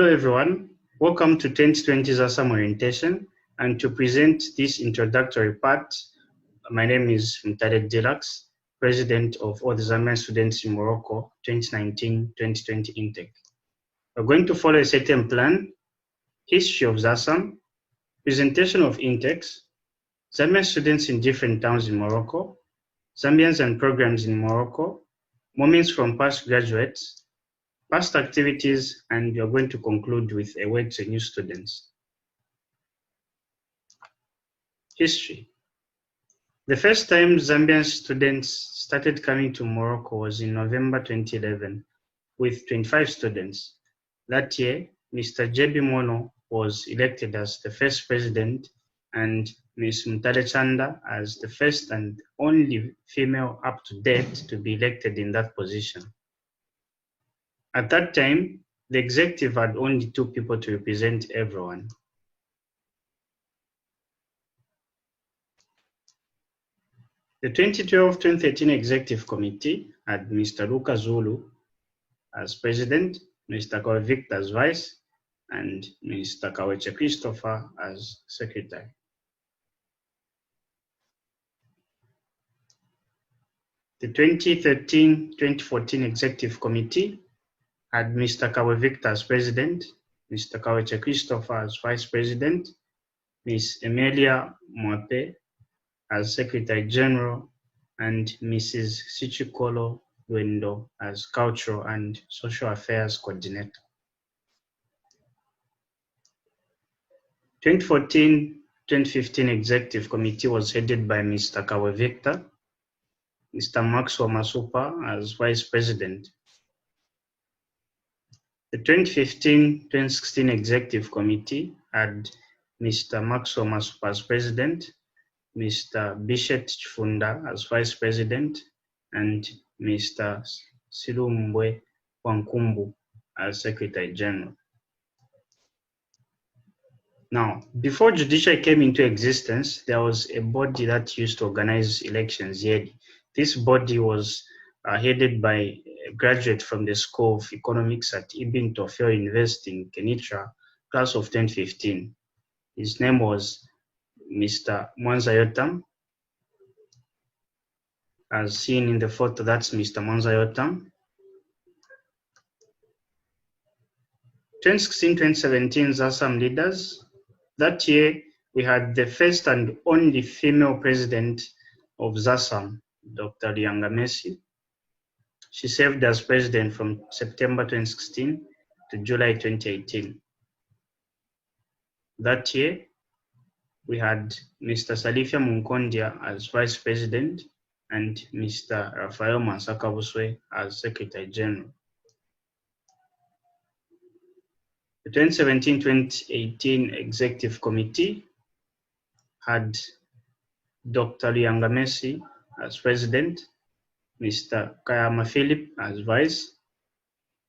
Hello everyone, welcome to 2020 Zasam orientation, and to present this introductory part, my name is Mutale Diluxe, President of all the Zambian students in Morocco 2019-2020 intake. We're going to follow a certain plan: history of Zasam, presentation of intakes, Zambian students in different towns in Morocco, Zambians and programs in Morocco, moments from past graduates, past activities, and we are going to conclude with a word to new students. History. The first time Zambian students started coming to Morocco was in November 2011 with 25 students. That year, Mr. J.B. Mono was elected as the first president and Ms. Mutale Chanda as the first and only female up to date to be elected in that position. At that time, the executive had only 2 people to represent everyone. The 2012-2013 Executive Committee had Mr. Luka Zulu as president, Mr. Kawe Victor as vice, and Mr. Kaweche Christopher as secretary. The 2013-2014 Executive Committee had Mr. Kawe Victor as president, Mr. Kaweche Christopher as vice president, Ms. Emilia Mwape as secretary general, and Mrs. Sichikolo Wendo as cultural and social affairs coordinator. 2014-2015 Executive Committee was headed by Mr. Kawe Victor, Mr. Maxwell Masupa as vice president. The 2015-2016 Executive Committee had Mr. Maxwell Masupa as president, Mr. Bishet Chifunda as vice president, and Mr. Silumbwe Wankumbu as secretary general. Now, before judiciary came into existence, there was a body that used to organize elections yearly. This body was headed by a graduate from the School of Economics at Ibn Tofel University in Kenitra, class of 2015. His name was Mr. Mwanza Yotam. As seen in the photo, that's Mr. Mwanza Yotam. 2016-2017 Zasam leaders. That year, we had the first and only female president of Zasam, Dr. Liangamesi. She served as president from September 2016 to July 2018. That year, we had Mr. Salifia Munkondia as vice president and Mr. Rafael Mansakabuswe as secretary general. The 2017-2018 Executive Committee had Dr. Liangamesi as president, Mr. Kayama Philip as vice,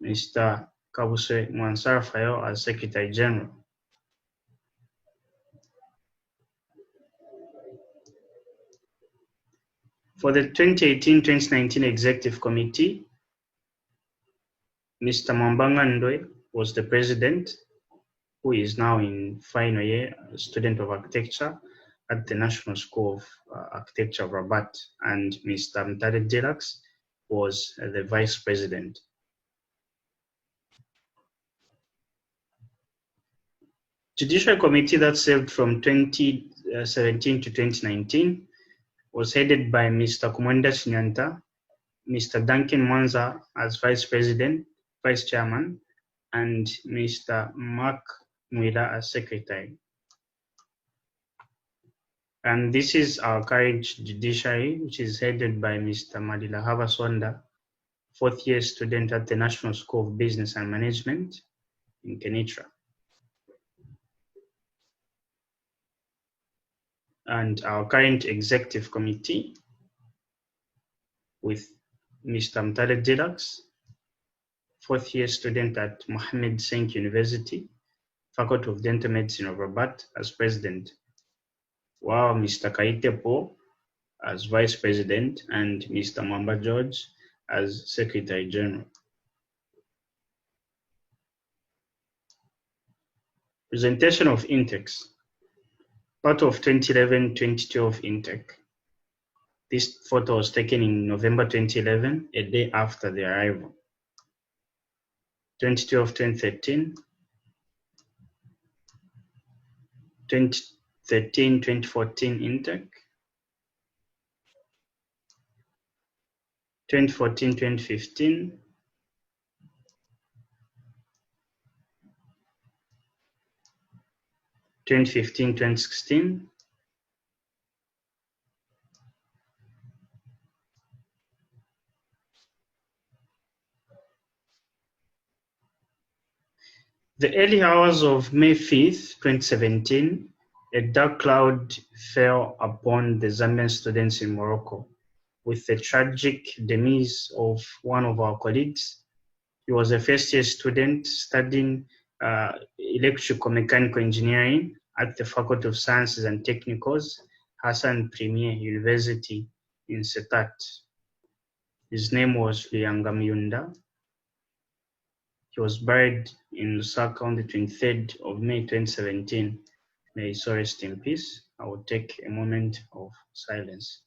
Mr. Kabuswe Mwansa Rafael as secretary general. For the 2018-2019 Executive Committee, Mr. Mwambanga Ndwe was the president, who is now in final year, a student of architecture at the National School of Architecture of Rabat, and Mr. Mutale Diluxe was the vice president. Judicial Committee that served from 2017 to 2019 was headed by Mr. Kumwenda Chinyanta, Mr. Duncan Mwanza as vice president, vice chairman, and Mr. Mark Mwila as secretary. And this is our current judiciary, which is headed by Mr. Madila Havaswanda, 4th year student at the National School of Business and Management in Kenitra. And our current executive committee with Mr. Mutale Diluxe, 4th year student at Mohammed Senk University, Faculty of Dental Medicine of Rabat as president, while Mr. Kaitepo as vice president and Mr. Mwamba George as secretary general. Presentation of intakes. Part of 2011-2012 intake. This photo was taken in November 2011, a day after the arrival. 2012-2013, 2013-2014 intake, 2014-2015, 2015-2016, the early hours of May 5th, 2017, a dark cloud fell upon the Zambian students in Morocco with the tragic demise of one of our colleagues. He was a first-year student studying electrical mechanical engineering at the Faculty of Sciences and Technicals, Hassan Premier University in Setat. His name was Lyangamyunda. He was buried in Lusaka on the 23rd of May 2017. May his soul rest in peace. I will take a moment of silence.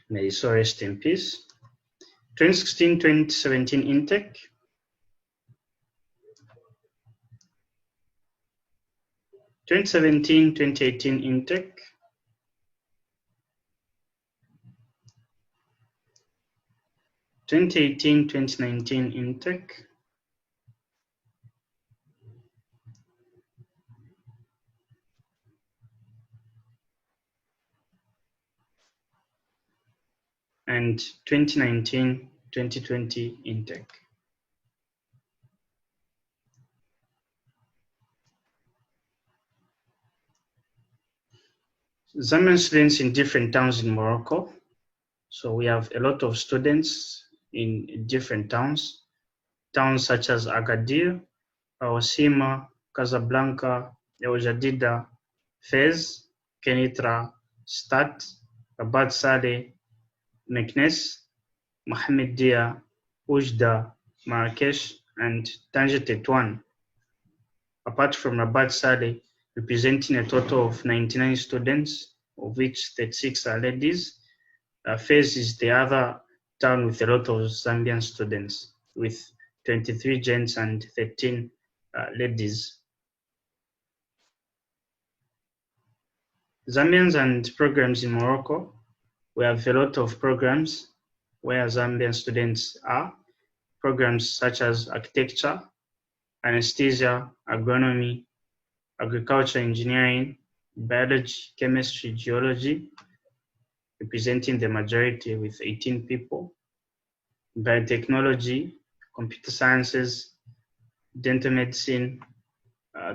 May his soul rest in peace. 2016-2017 intake. 2017-2018 intake. 2018-2019 intake. 2019-2020 intake. Zambian students in different towns in Morocco. So we have a lot of students in different towns such as Agadir, Awasima, Casablanca, El Jadida, Fez, Kenitra, Stat, Rabat Saleh, Meknes, Mohammed Dia, Ujda, Marrakesh, and Tanger Tetouan. Apart from Rabat Saleh, representing a total of 99 students, of which 36 are ladies. Fez is the other town with a lot of Zambian students, with 23 gents and 13 ladies. Zambians and programs in Morocco. We have a lot of programs where Zambian students are. Programs such as architecture, anesthesia, agronomy, agriculture engineering, biology, chemistry, geology, representing the majority with 18 people. Biotechnology, computer sciences, dental medicine,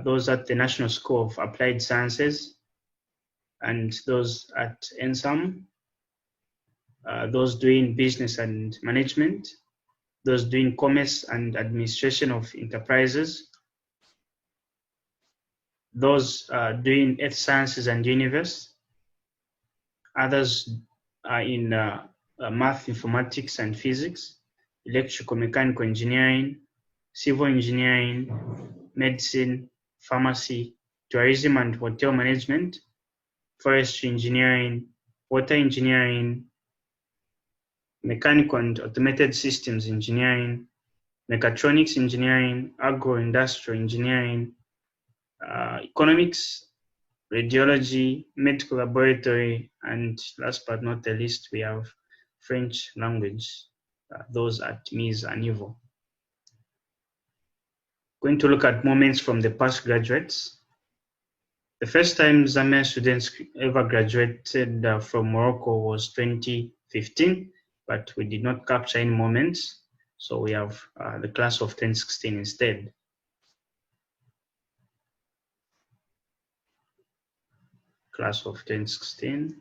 those at the National School of Applied Sciences, and those at NSAM, those doing business and management, those doing commerce and administration of enterprises, those doing earth sciences and universe, others are in math, informatics and physics, electrical mechanical engineering, civil engineering, medicine, pharmacy, tourism and hotel management, forestry engineering, water engineering, mechanical and automated systems engineering, mechatronics engineering, agro-industrial engineering, economics, radiology, medical laboratory, and last but not the least, we have French language, those at Mise à Niveau. Going to look at moments from the past graduates. The first time Zambian students ever graduated from Morocco was 2015, but we did not capture any moments. So we have the class of 2016 instead. Class of 2016.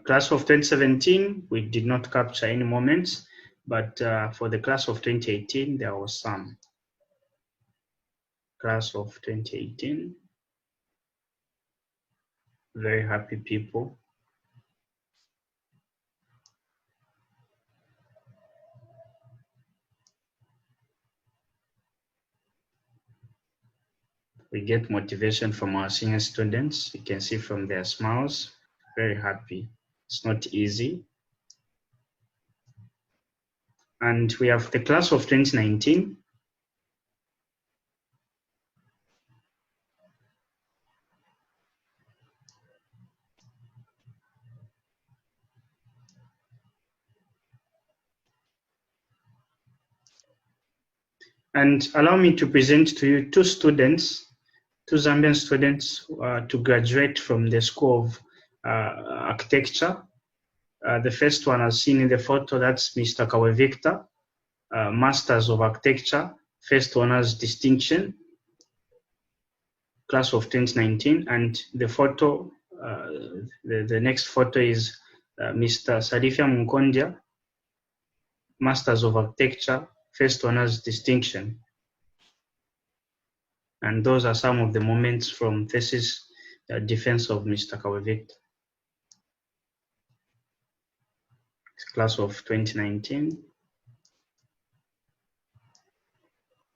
Class of 2017, we did not capture any moments, but for the class of 2018, there was some. Class of 2018, very happy people. We get motivation from our senior students. You can see from their smiles, very happy. It's not easy. And we have the class of 2019. And allow me to present to you two Zambian students to graduate from the School of Architecture. The first one, as seen in the photo, that's Mr. Kawe Victor, Masters of Architecture, first honors distinction, class of 2019. And the photo, the next photo is Mr. Salifia Munkondia, Masters of Architecture, first honors distinction. And those are some of the moments from thesis defense of Mr. Kawe Victor, class of 2019.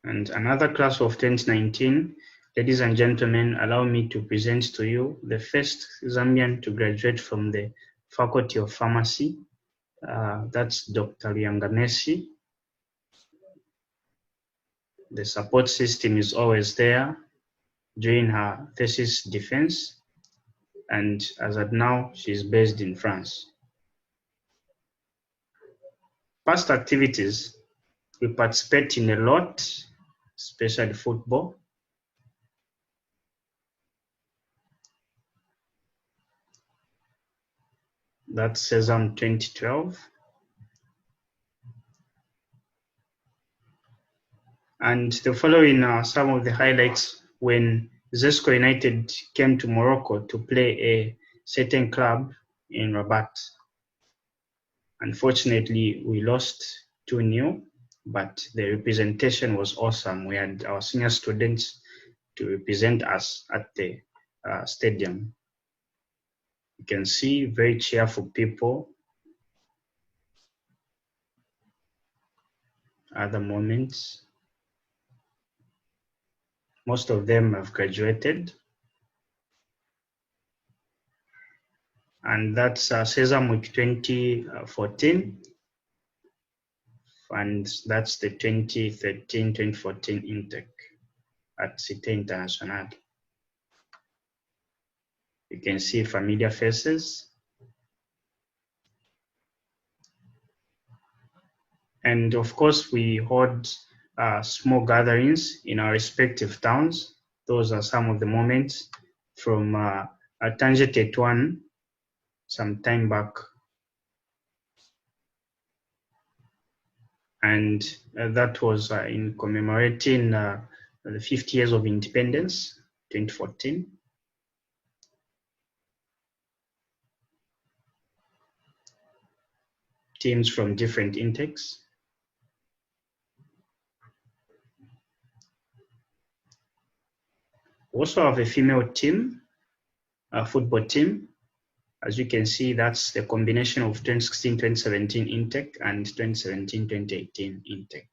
And another class of 2019, ladies and gentlemen, allow me to present to you the first Zambian to graduate from the Faculty of Pharmacy. That's Dr. Lianganesi. The support system is always there during her thesis defense. And as at now, she's based in France. Past activities, we participate in a lot, especially football. That's Zasam 2012. And the following are some of the highlights when Zesco United came to Morocco to play a certain club in Rabat. Unfortunately, we lost 2-0, but the representation was awesome. We had our senior students to represent us at the stadium. You can see very cheerful people. Other moments. Most of them have graduated. And that's Sesame Week 2014. And that's the 2013-2014 intake at Cité International. You can see familiar faces. And of course, we hold small gatherings in our respective towns. Those are some of the moments from Tanje Tetuan some time back. And that was in commemorating the 50 years of independence, 2014. Teams from different intakes. We also have a female team, a football team. As you can see, that's the combination of 2016-2017 intake and 2017-2018 intake.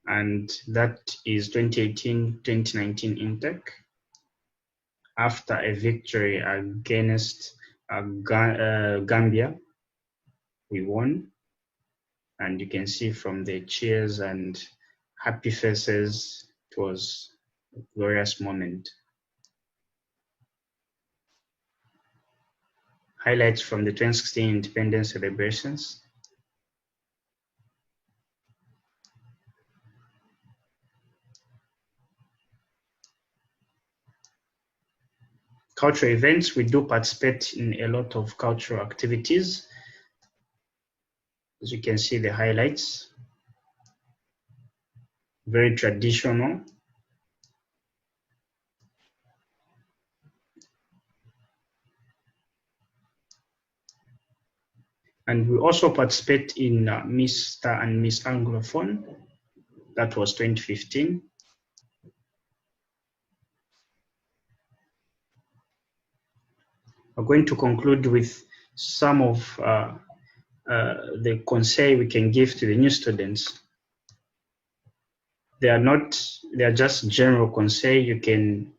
And that is 2018-2019 intake. After a victory against Gambia, we won. And you can see from the cheers and happy faces, it was a glorious moment. Highlights from the 2016 independence celebrations. Cultural events, we do participate in a lot of cultural activities. As you can see, the highlights, very traditional. And we also participate in Mr. and Miss Anglophone. That was 2015. We're going to conclude with some of the conseil we can give to the new students. They are just general conseil. You can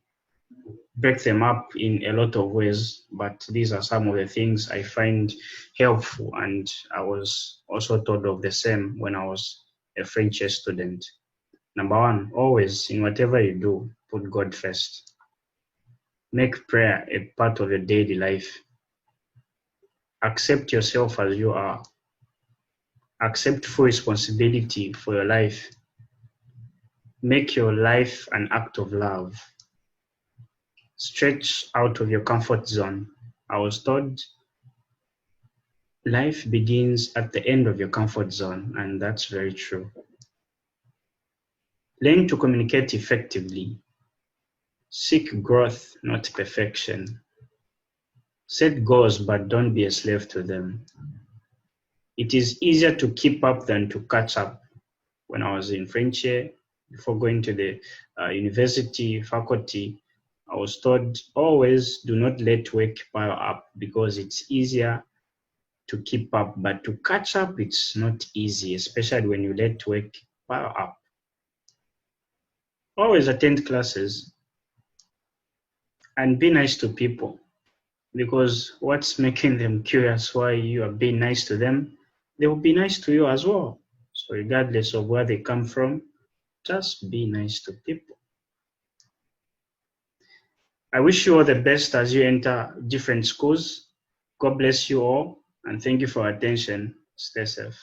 break them up in a lot of ways, but these are some of the things I find helpful, and I was also told of the same when I was a French student. Number one, always in whatever you do, put God first. Make prayer a part of your daily life. Accept yourself as you are. Accept full responsibility for your life. Make your life an act of love. Stretch out of your comfort zone. I was told life begins at the end of your comfort zone, and that's very true. Learn to communicate effectively. Seek growth, not perfection. Set goals, but don't be a slave to them. It is easier to keep up than to catch up. When I was in French, before going to the university faculty, I was told always do not let work pile up because it's easier to keep up, but to catch up, it's not easy, especially when you let work pile up. Always attend classes and be nice to people, because what's making them curious why you are being nice to them, they will be nice to you as well. So regardless of where they come from, just be nice to people. I wish you all the best as you enter different schools. God bless you all, and thank you for your attention. Stay safe.